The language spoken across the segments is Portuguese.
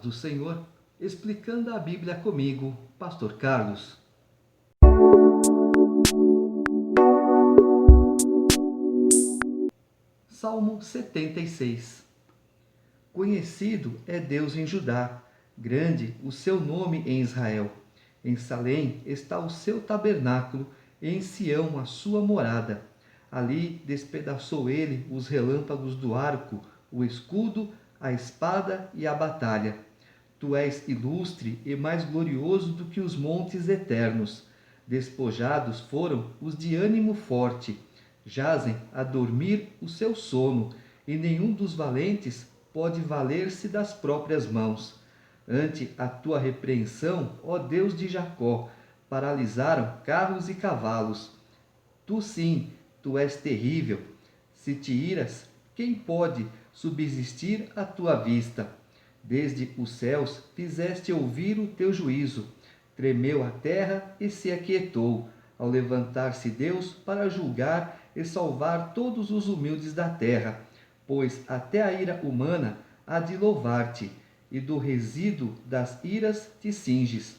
do Senhor, explicando a Bíblia comigo, Pastor Carlos. Salmo 76. Conhecido é Deus em Judá, grande o seu nome em Israel. Em Salém está o seu tabernáculo, e em Sião a sua morada. Ali despedaçou ele os relâmpagos do arco, o escudo, a espada e a batalha. Tu és ilustre e mais glorioso do que os montes eternos. Despojados foram os de ânimo forte, jazem a dormir o seu sono, e nenhum dos valentes pode valer-se das próprias mãos. Ante a tua repreensão, ó Deus de Jacó, paralisaram carros e cavalos. Tu sim, tu és terrível. Se te iras, quem pode subsistir à tua vista? Desde os céus fizeste ouvir o teu juízo. Tremeu a terra e se aquietou, ao levantar-se Deus para julgar e salvar todos os humildes da terra. Pois até a ira humana há de louvar-te, e do resíduo das iras te cinges.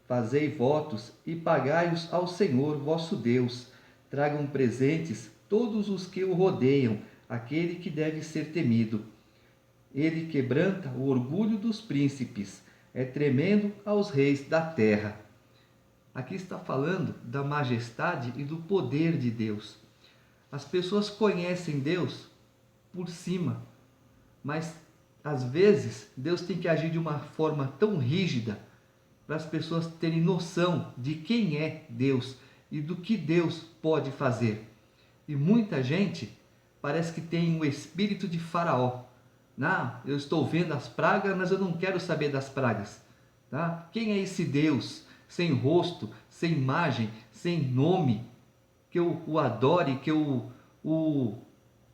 Fazei votos e pagai-os ao Senhor vosso Deus. Tragam presentes todos os que o rodeiam, aquele que deve ser temido. Ele quebranta o orgulho dos príncipes, é tremendo aos reis da terra. Aqui está falando da majestade e do poder de Deus. As pessoas conhecem Deus por cima, mas às vezes Deus tem que agir de uma forma tão rígida para as pessoas terem noção de quem é Deus e do que Deus pode fazer. E muita gente parece que tem o espírito de Faraó. Não, eu estou vendo as pragas, mas eu não quero saber das pragas. Tá? Quem é esse Deus sem rosto, sem imagem, sem nome, que eu o adore, que eu o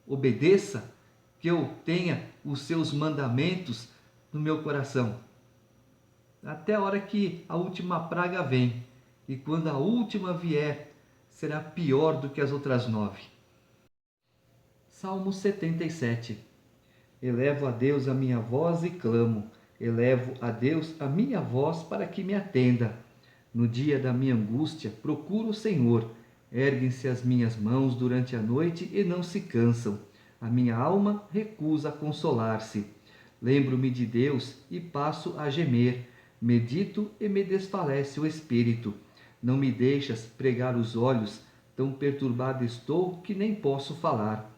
obedeça, que eu tenha os seus mandamentos no meu coração? Até a hora que a última praga vem. E quando a última vier, será pior do que as outras 9. Salmo 77. Elevo a Deus a minha voz e clamo. Elevo a Deus a minha voz para que me atenda. No dia da minha angústia, procuro o Senhor. Erguem-se as minhas mãos durante a noite e não se cansam. A minha alma recusa consolar-se. Lembro-me de Deus e passo a gemer. Medito e me desfalece o espírito. Não me deixas pregar os olhos, tão perturbado estou que nem posso falar.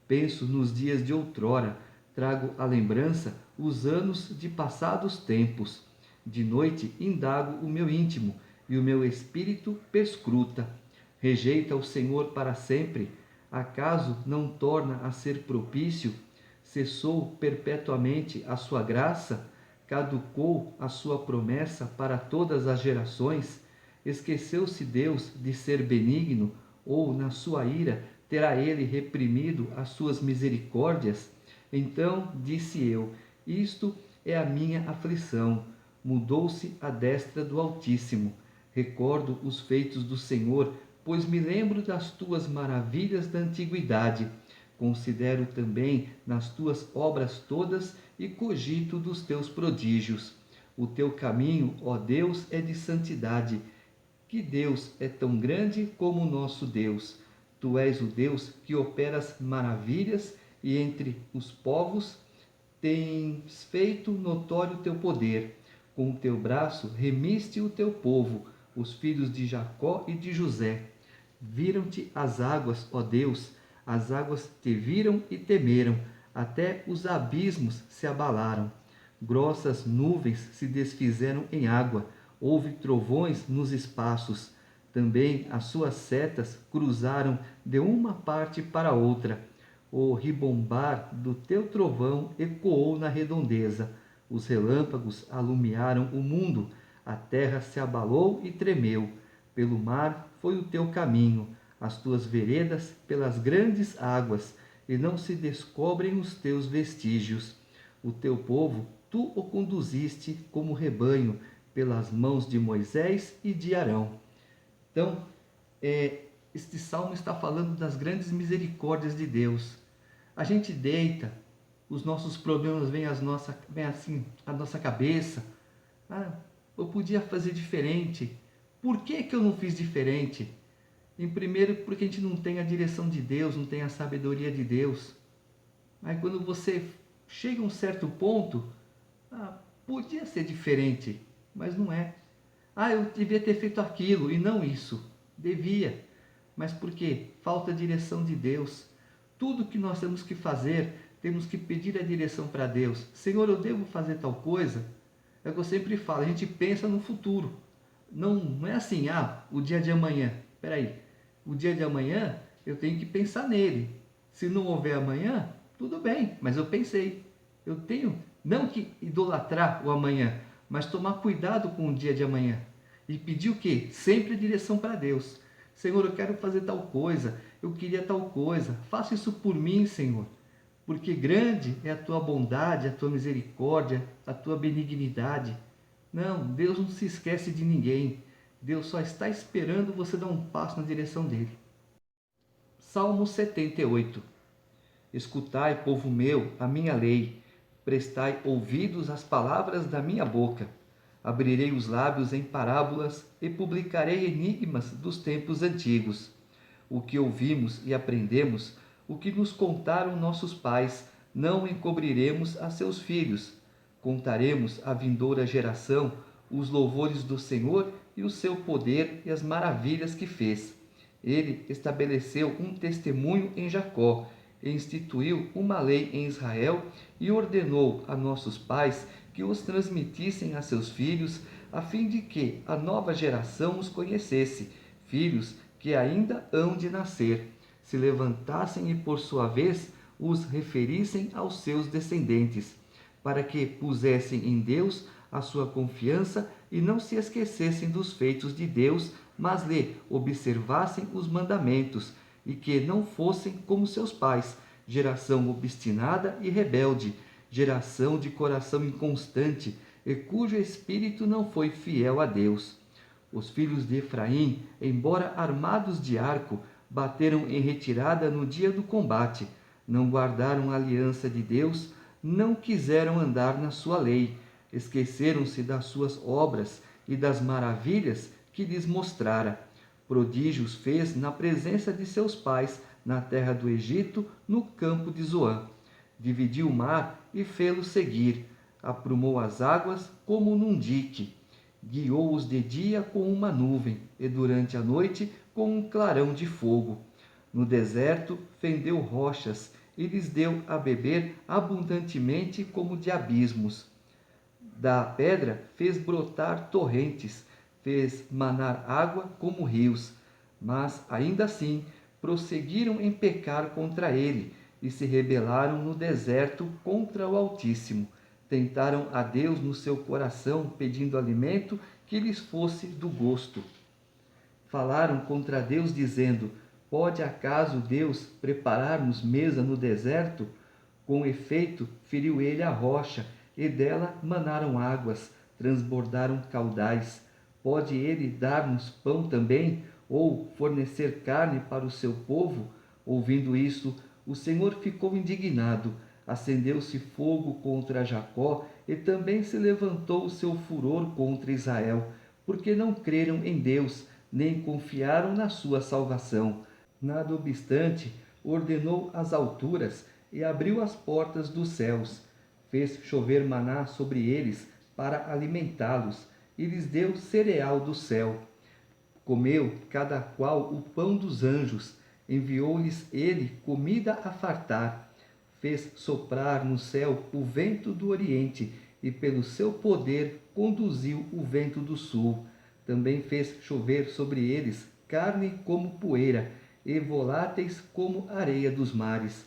Penso nos dias de outrora, trago à lembrança os anos de passados tempos. De noite indago o meu íntimo, e o meu espírito perscruta. Rejeita o Senhor para sempre? Acaso não torna a ser propício? Cessou perpetuamente a sua graça? Caducou a sua promessa para todas as gerações? Esqueceu-se Deus de ser benigno, ou na sua ira terá ele reprimido as suas misericórdias? Então disse eu: isto é a minha aflição. Mudou-se a destra do Altíssimo. Recordo os feitos do Senhor, pois me lembro das tuas maravilhas da antiguidade. Considero também nas tuas obras todas e cogito dos teus prodígios. O teu caminho, ó Deus, é de santidade. Que Deus é tão grande como o nosso Deus. Tu és o Deus que operas maravilhas, e entre os povos tens feito notório o teu poder. Com o teu braço remiste o teu povo, os filhos de Jacó e de José. Viram-te as águas, ó Deus, as águas te viram e temeram, até os abismos se abalaram. Grossas nuvens se desfizeram em água, houve trovões nos espaços. Também as suas setas cruzaram de uma parte para outra. O ribombar do teu trovão ecoou na redondeza. Os relâmpagos alumiaram o mundo, a terra se abalou e tremeu. Pelo mar foi o teu caminho, as tuas veredas pelas grandes águas, e não se descobrem os teus vestígios. O teu povo, tu o conduziste como rebanho, pelas mãos de Moisés e de Arão. Então, este salmo está falando das grandes misericórdias de Deus. A gente deita os nossos problemas vêm à nossa cabeça. Ah, eu podia fazer diferente. Por que que eu não fiz diferente? Em primeiro, porque a gente não tem a direção de Deus, não tem a sabedoria de Deus. Mas quando você chega a um certo ponto, podia ser diferente, mas não é. Eu devia ter feito aquilo e não isso. Devia. Mas por quê? Falta a direção de Deus. Tudo que nós temos que fazer, temos que pedir a direção para Deus. Senhor, eu devo fazer tal coisa? É o que eu sempre falo, a gente pensa no futuro. Não é assim, o dia de amanhã. Espera aí, o dia de amanhã eu tenho que pensar nele. Se não houver amanhã, tudo bem, mas eu pensei. Eu tenho não que idolatrar o amanhã, mas tomar cuidado com o dia de amanhã. E pedir o quê? Sempre a direção para Deus. Senhor, eu quero fazer tal coisa, eu queria tal coisa. Faça isso por mim, Senhor. Porque grande é a tua bondade, a tua misericórdia, a tua benignidade. Não, Deus não se esquece de ninguém. Deus só está esperando você dar um passo na direção dele. Salmo 78. Escutai, povo meu, a minha lei. Prestai ouvidos às palavras da minha boca. Abrirei os lábios em parábolas e publicarei enigmas dos tempos antigos. O que ouvimos e aprendemos, o que nos contaram nossos pais, não encobriremos a seus filhos. Contaremos à vindoura geração os louvores do Senhor e o seu poder e as maravilhas que fez. Ele estabeleceu um testemunho em Jacó, instituiu uma lei em Israel e ordenou a nossos pais que os transmitissem a seus filhos, a fim de que a nova geração os conhecesse, filhos que ainda hão de nascer, se levantassem e, por sua vez, os referissem aos seus descendentes, para que pusessem em Deus a sua confiança e não se esquecessem dos feitos de Deus, mas lhe observassem os mandamentos, e que não fossem como seus pais, geração obstinada e rebelde, geração de coração inconstante, e cujo espírito não foi fiel a Deus. Os filhos de Efraim, embora armados de arco, bateram em retirada no dia do combate, não guardaram a aliança de Deus, não quiseram andar na sua lei, esqueceram-se das suas obras e das maravilhas que lhes mostrara. Prodígios fez na presença de seus pais, na terra do Egito, no campo de Zoã. Dividiu o mar e fê-lo seguir, aprumou as águas como num dique. Guiou-os de dia com uma nuvem, e durante a noite com um clarão de fogo. No deserto fendeu rochas, e lhes deu a beber abundantemente como de abismos. Da pedra fez brotar torrentes, fez manar água como rios. Mas, ainda assim, prosseguiram em pecar contra ele, e se rebelaram no deserto contra o Altíssimo. Tentaram a Deus no seu coração, pedindo alimento que lhes fosse do gosto. Falaram contra Deus, dizendo: pode acaso Deus preparar-nos mesa no deserto? Com efeito, feriu ele a rocha, e dela manaram águas, transbordaram caudais. Pode ele dar-nos pão também, ou fornecer carne para o seu povo? Ouvindo isso, o Senhor ficou indignado. Acendeu-se fogo contra Jacó, e também se levantou o seu furor contra Israel, porque não creram em Deus, nem confiaram na sua salvação. Nada obstante, ordenou as alturas e abriu as portas dos céus. Fez chover maná sobre eles para alimentá-los, e lhes deu cereal do céu. Comeu cada qual o pão dos anjos, enviou-lhes ele comida a fartar. Fez soprar no céu o vento do oriente, e pelo seu poder conduziu o vento do sul. Também fez chover sobre eles carne como poeira, e voláteis como areia dos mares.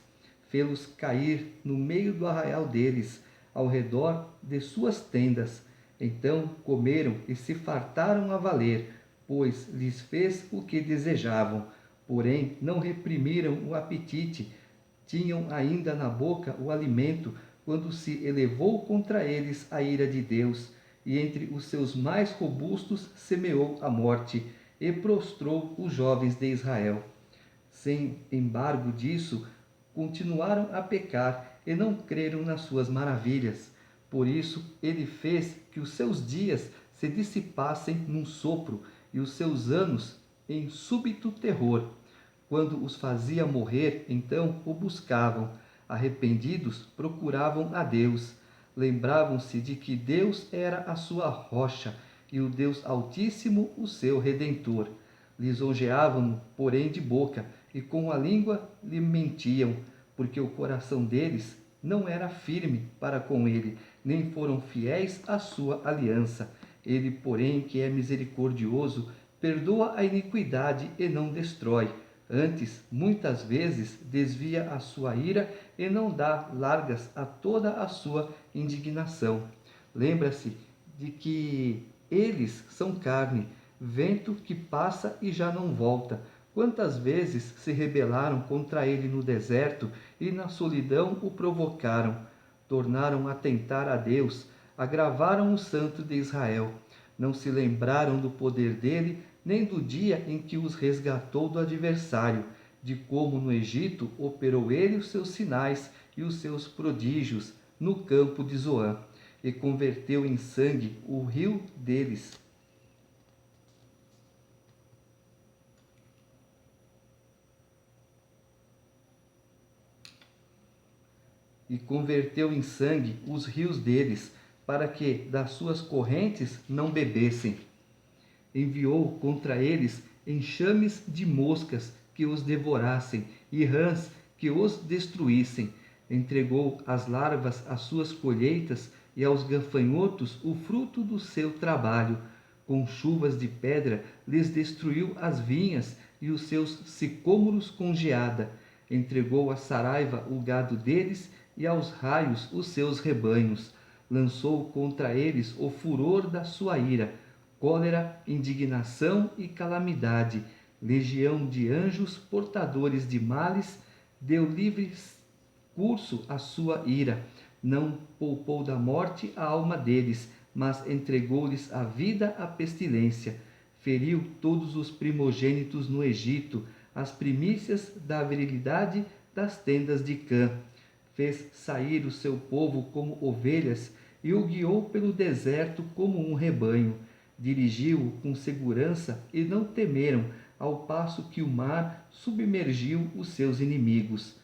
Fê-los cair no meio do arraial deles, ao redor de suas tendas. Então comeram e se fartaram a valer, pois lhes fez o que desejavam. Porém não reprimiram o apetite, tinham ainda na boca o alimento, quando se elevou contra eles a ira de Deus, e entre os seus mais robustos semeou a morte, e prostrou os jovens de Israel. Sem embargo disso, continuaram a pecar e não creram nas suas maravilhas. Por isso, ele fez que os seus dias se dissipassem num sopro e os seus anos em súbito terror. Quando os fazia morrer, então o buscavam. Arrependidos, procuravam a Deus. Lembravam-se de que Deus era a sua rocha e o Deus Altíssimo o seu Redentor. Lisonjeavam-no, porém, de boca, e com a língua lhe mentiam, porque o coração deles não era firme para com ele, nem foram fiéis à sua aliança. Ele, porém, que é misericordioso, perdoa a iniquidade e não destrói. Antes, muitas vezes, desvia a sua ira e não dá largas a toda a sua indignação. Lembra-se de que eles são carne, vento que passa e já não volta. Quantas vezes se rebelaram contra ele no deserto e na solidão o provocaram? Tornaram a tentar a Deus, agravaram o Santo de Israel. Não se lembraram do poder dele, nem do dia em que os resgatou do adversário, de como no Egito operou ele os seus sinais e os seus prodígios no campo de Zoã, e converteu em sangue o rio deles. E converteu em sangue os rios deles, para que das suas correntes não bebessem. Enviou contra eles enxames de moscas que os devorassem e rãs que os destruíssem. Entregou as larvas às suas colheitas e aos gafanhotos o fruto do seu trabalho. Com chuvas de pedra lhes destruiu as vinhas e os seus sicômoros com geada. Entregou à saraiva o gado deles e aos raios os seus rebanhos. Lançou contra eles o furor da sua ira, cólera, indignação e calamidade. Legião de anjos portadores de males, deu livre curso à sua ira. Não poupou da morte a alma deles, mas entregou-lhes a vida à pestilência. Feriu todos os primogênitos no Egito, as primícias da virilidade das tendas de Cã. Fez sair o seu povo como ovelhas e o guiou pelo deserto como um rebanho. Dirigiu-o com segurança e não temeram, ao passo que o mar submergiu os seus inimigos.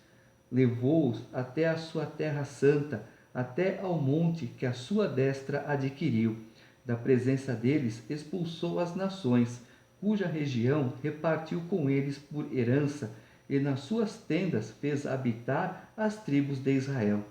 Levou-os até a sua terra santa, até ao monte que a sua destra adquiriu. Da presença deles expulsou as nações, cuja região repartiu com eles por herança, e nas suas tendas fez habitar as tribos de Israel.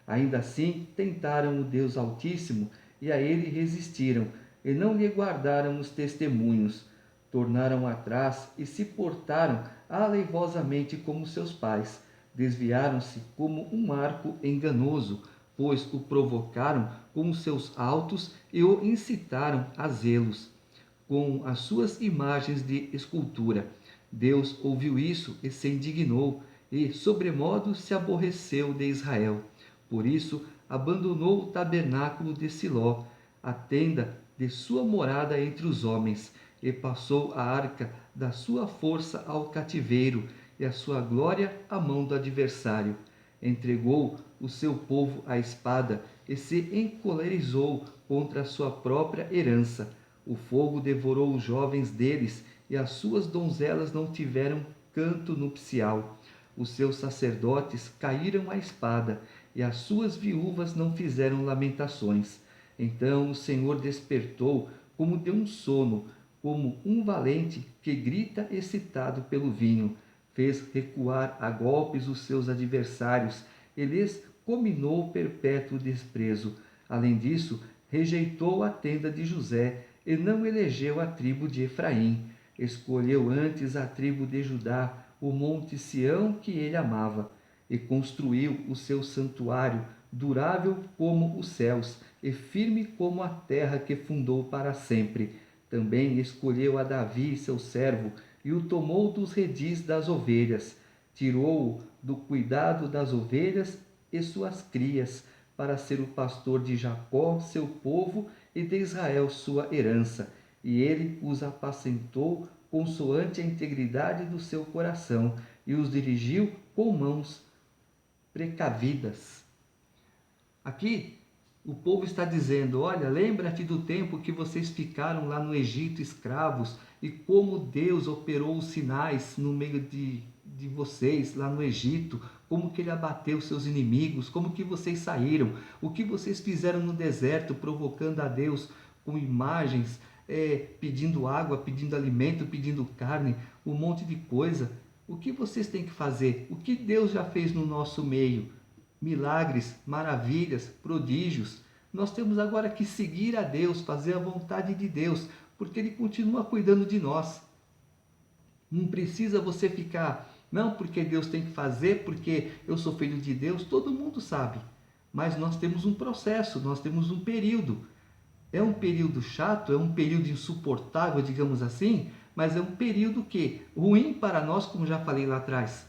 Ainda assim tentaram o Deus Altíssimo, e a ele resistiram, e não lhe guardaram os testemunhos. Tornaram atrás e se portaram aleivosamente como seus pais. Desviaram-se como um arco enganoso, pois o provocaram com os seus altos e o incitaram a zelos, com as suas imagens de escultura. Deus ouviu isso e se indignou, e sobremodo se aborreceu de Israel. Por isso abandonou o tabernáculo de Siló, a tenda de sua morada entre os homens, e passou a arca da sua força ao cativeiro, e a sua glória à mão do adversário. Entregou o seu povo à espada e se encolerizou contra a sua própria herança. O fogo devorou os jovens deles, e as suas donzelas não tiveram canto nupcial. Os seus sacerdotes caíram à espada, e as suas viúvas não fizeram lamentações. Então o Senhor despertou como de um sono, como um valente que grita excitado pelo vinho. Fez recuar a golpes os seus adversários e lhes comminou perpétuo desprezo. Além disso, rejeitou a tenda de José e não elegeu a tribo de Efraim. Escolheu antes a tribo de Judá, o monte Sião que ele amava, e construiu o seu santuário, durável como os céus e firme como a terra que fundou para sempre. Também escolheu a Davi, seu servo, e o tomou dos redis das ovelhas. Tirou-o do cuidado das ovelhas e suas crias, para ser o pastor de Jacó, seu povo, e de Israel, sua herança. E ele os apacentou consoante a integridade do seu coração, e os dirigiu com mãos precavidas. Aqui o povo está dizendo: olha, lembra-te do tempo que vocês ficaram lá no Egito escravos e como Deus operou os sinais no meio de vocês lá no Egito, como que ele abateu seus inimigos, como que vocês saíram, o que vocês fizeram no deserto, provocando a Deus com imagens, pedindo água, pedindo alimento, pedindo carne, um monte de coisa. O que vocês têm que fazer? O que Deus já fez no nosso meio? Milagres, maravilhas, prodígios. Nós temos agora que seguir a Deus, fazer a vontade de Deus, porque Ele continua cuidando de nós. Não precisa você ficar, não, porque Deus tem que fazer, porque eu sou filho de Deus, todo mundo sabe. Mas nós temos um processo, nós temos um período. É um período chato, é um período insuportável, digamos assim, mas é um período que ruim para nós, como já falei lá atrás.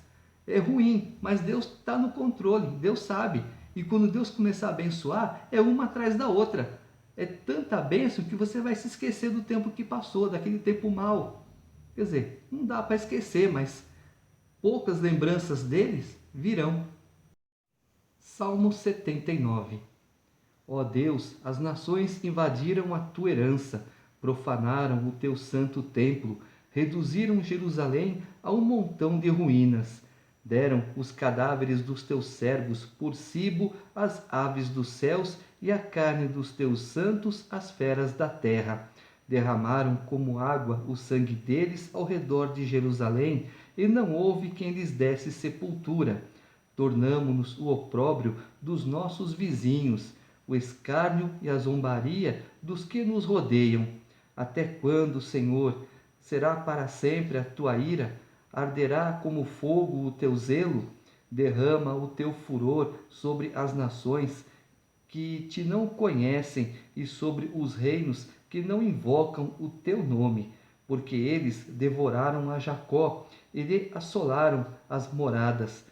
É ruim, mas Deus está no controle, Deus sabe. E quando Deus começar a abençoar, é uma atrás da outra. É tanta bênção que você vai se esquecer do tempo que passou, daquele tempo mau. Quer dizer, não dá para esquecer, mas poucas lembranças deles virão. Salmo 79. Ó Deus, as nações invadiram a tua herança, profanaram o teu santo templo, reduziram Jerusalém a um montão de ruínas. Deram os cadáveres dos teus servos por cibo às aves dos céus e a carne dos teus santos às feras da terra. Derramaram como água o sangue deles ao redor de Jerusalém, e não houve quem lhes desse sepultura. Tornamo-nos o opróbrio dos nossos vizinhos, o escárnio e a zombaria dos que nos rodeiam. Até quando, Senhor, será para sempre a tua ira? Arderá como fogo o teu zelo? Derrama o teu furor sobre as nações que te não conhecem e sobre os reinos que não invocam o teu nome, porque eles devoraram a Jacó e lhe assolaram as moradas.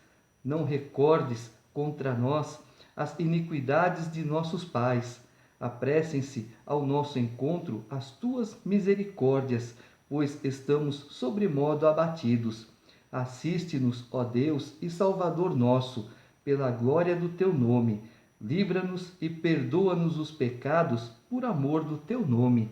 Não recordes contra nós as iniquidades de nossos pais. Apressem-se ao nosso encontro as tuas misericórdias, pois estamos sobremodo abatidos. Assiste-nos, ó Deus e Salvador nosso, pela glória do teu nome. Livra-nos e perdoa-nos os pecados por amor do teu nome.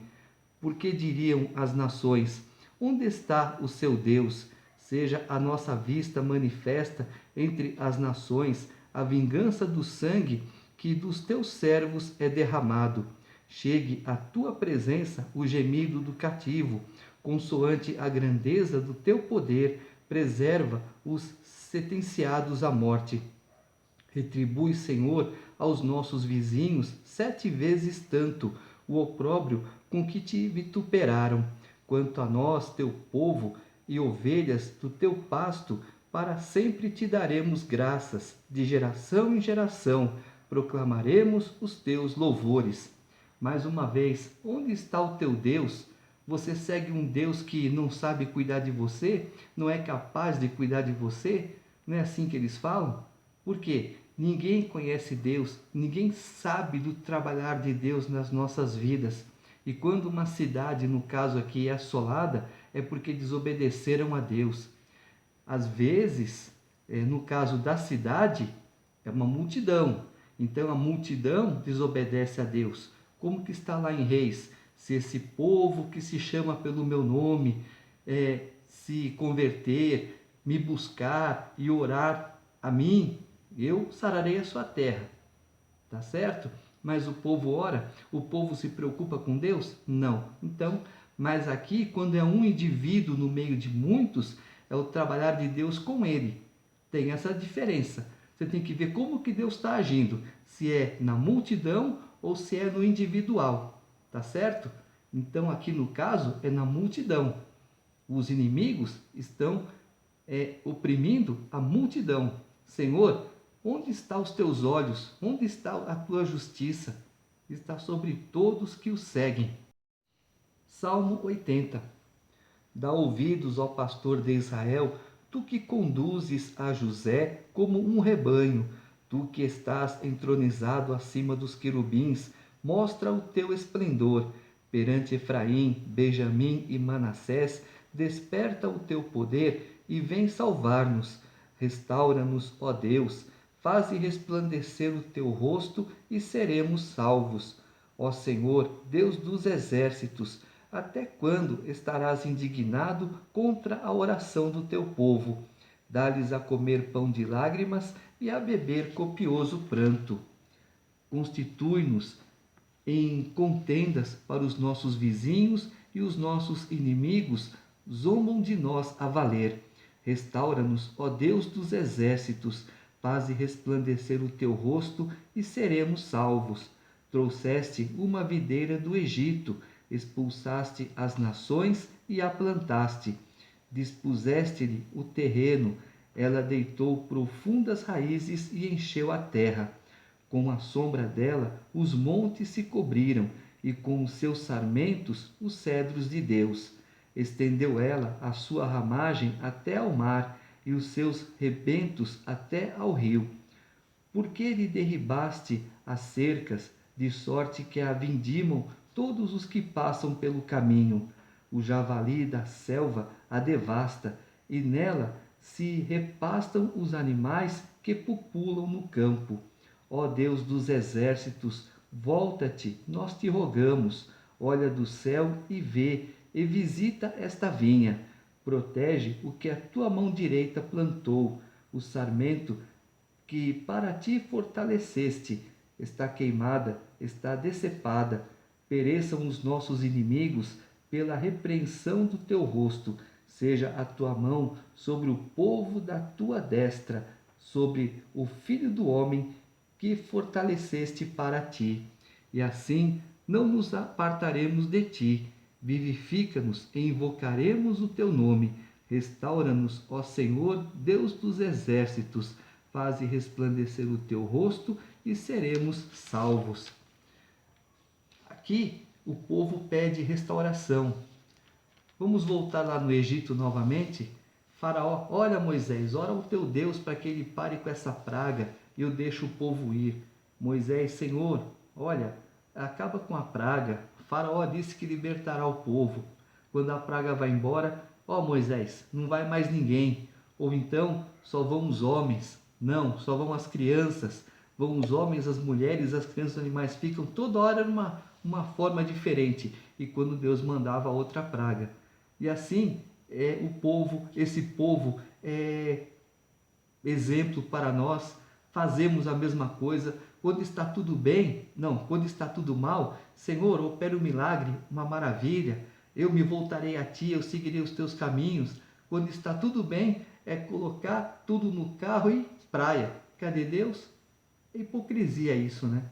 Porque diriam as nações: onde está o seu Deus? Seja a nossa vista manifesta entre as nações a vingança do sangue que dos teus servos é derramado. Chegue à tua presença o gemido do cativo, consoante a grandeza do teu poder, preserva os sentenciados à morte. Retribui, Senhor, aos nossos vizinhos 7 vezes tanto o opróbrio com que te vituperaram. Quanto a nós, teu povo e ovelhas do teu pasto, para sempre te daremos graças, de geração em geração proclamaremos os teus louvores. Mais uma vez, onde está o teu Deus? Você segue um Deus que não sabe cuidar de você? Não é capaz de cuidar de você? Não é assim que eles falam? Por quê? Ninguém conhece Deus, ninguém sabe do trabalhar de Deus nas nossas vidas. E quando uma cidade, no caso aqui, é assolada, é porque desobedeceram a Deus. Às vezes, no caso da cidade, é uma multidão. Então a multidão desobedece a Deus. Como que está lá em Reis? Se esse povo que se chama pelo meu nome se converter, me buscar e orar a mim, eu sararei a sua terra. Tá certo? Mas o povo ora? O povo se preocupa com Deus? Não. Então, mas aqui, quando é um indivíduo no meio de muitos, é o trabalhar de Deus com ele. Tem essa diferença. Você tem que ver como que Deus está agindo. Se é na multidão ou se é no individual. Tá certo? Então, aqui no caso, é na multidão. Os inimigos estão oprimindo a multidão. Senhor, onde estão os teus olhos? Onde está a tua justiça? Está sobre todos que o seguem. Salmo 80. Dá ouvidos ao pastor de Israel, tu que conduzes a José como um rebanho, tu que estás entronizado acima dos querubins, mostra o teu esplendor. Perante Efraim, Benjamim e Manassés, desperta o teu poder e vem salvar-nos. Restaura-nos, ó Deus, faze resplandecer o teu rosto e seremos salvos. Ó Senhor, Deus dos exércitos, até quando estarás indignado contra a oração do teu povo? Dá-lhes a comer pão de lágrimas e a beber copioso pranto. Constitui-nos em contendas para os nossos vizinhos, e os nossos inimigos zombam de nós a valer. Restaura-nos, ó Deus dos exércitos, faze resplandecer o teu rosto e seremos salvos. Trouxeste uma videira do Egito, expulsaste as nações e a plantaste. Dispuseste-lhe o terreno, ela deitou profundas raízes e encheu a terra. Com a sombra dela, os montes se cobriram, e com os seus sarmentos, os cedros de Deus. Estendeu ela a sua ramagem até ao mar, e os seus rebentos até ao rio. Por que lhe derribaste as cercas, de sorte que a vindimam todos os que passam pelo caminho? O javali da selva a devasta, e nela se repastam os animais que pupulam no campo. Ó Deus dos exércitos, volta-te, nós te rogamos. Olha do céu e vê, e visita esta vinha. Protege o que a tua mão direita plantou, o sarmento que para ti fortaleceste. Está queimada, está decepada. Pereçam os nossos inimigos pela repreensão do teu rosto. Seja a tua mão sobre o povo da tua destra, sobre o filho do homem que fortaleceste para ti. E assim não nos apartaremos de ti. Vivifica-nos e invocaremos o teu nome. Restaura-nos, ó Senhor, Deus dos exércitos. Faze resplandecer o teu rosto e seremos salvos. Aqui o povo pede restauração. Vamos voltar lá no Egito novamente? Faraó, olha Moisés, ora ao teu Deus para que ele pare com essa praga e eu deixo o povo ir. Moisés, Senhor, olha, acaba com a praga. Faraó disse que libertará o povo. Quando a praga vai embora, ó Moisés, não vai mais ninguém. Ou então, só vão os homens. Não, só vão as crianças. Vão os homens, as mulheres, as crianças, os animais. Ficam toda hora numa forma diferente. E quando Deus mandava outra praga. E assim, esse povo é exemplo para nós. Fazemos a mesma coisa. Quando está tudo bem, não, quando está tudo mal, Senhor, opera um milagre, uma maravilha, eu me voltarei a ti, eu seguirei os teus caminhos. Quando está tudo bem, é colocar tudo no carro e praia. Cadê Deus? É hipocrisia isso, né?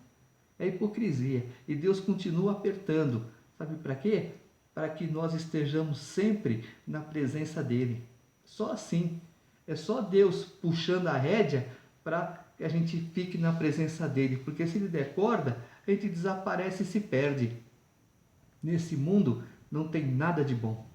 É hipocrisia. E Deus continua apertando. Sabe para quê? Para que nós estejamos sempre na presença dele. Só assim. É só Deus puxando a rédea para que a gente fique na presença dele. Porque se ele der corda, a gente desaparece e se perde. Nesse mundo não tem nada de bom.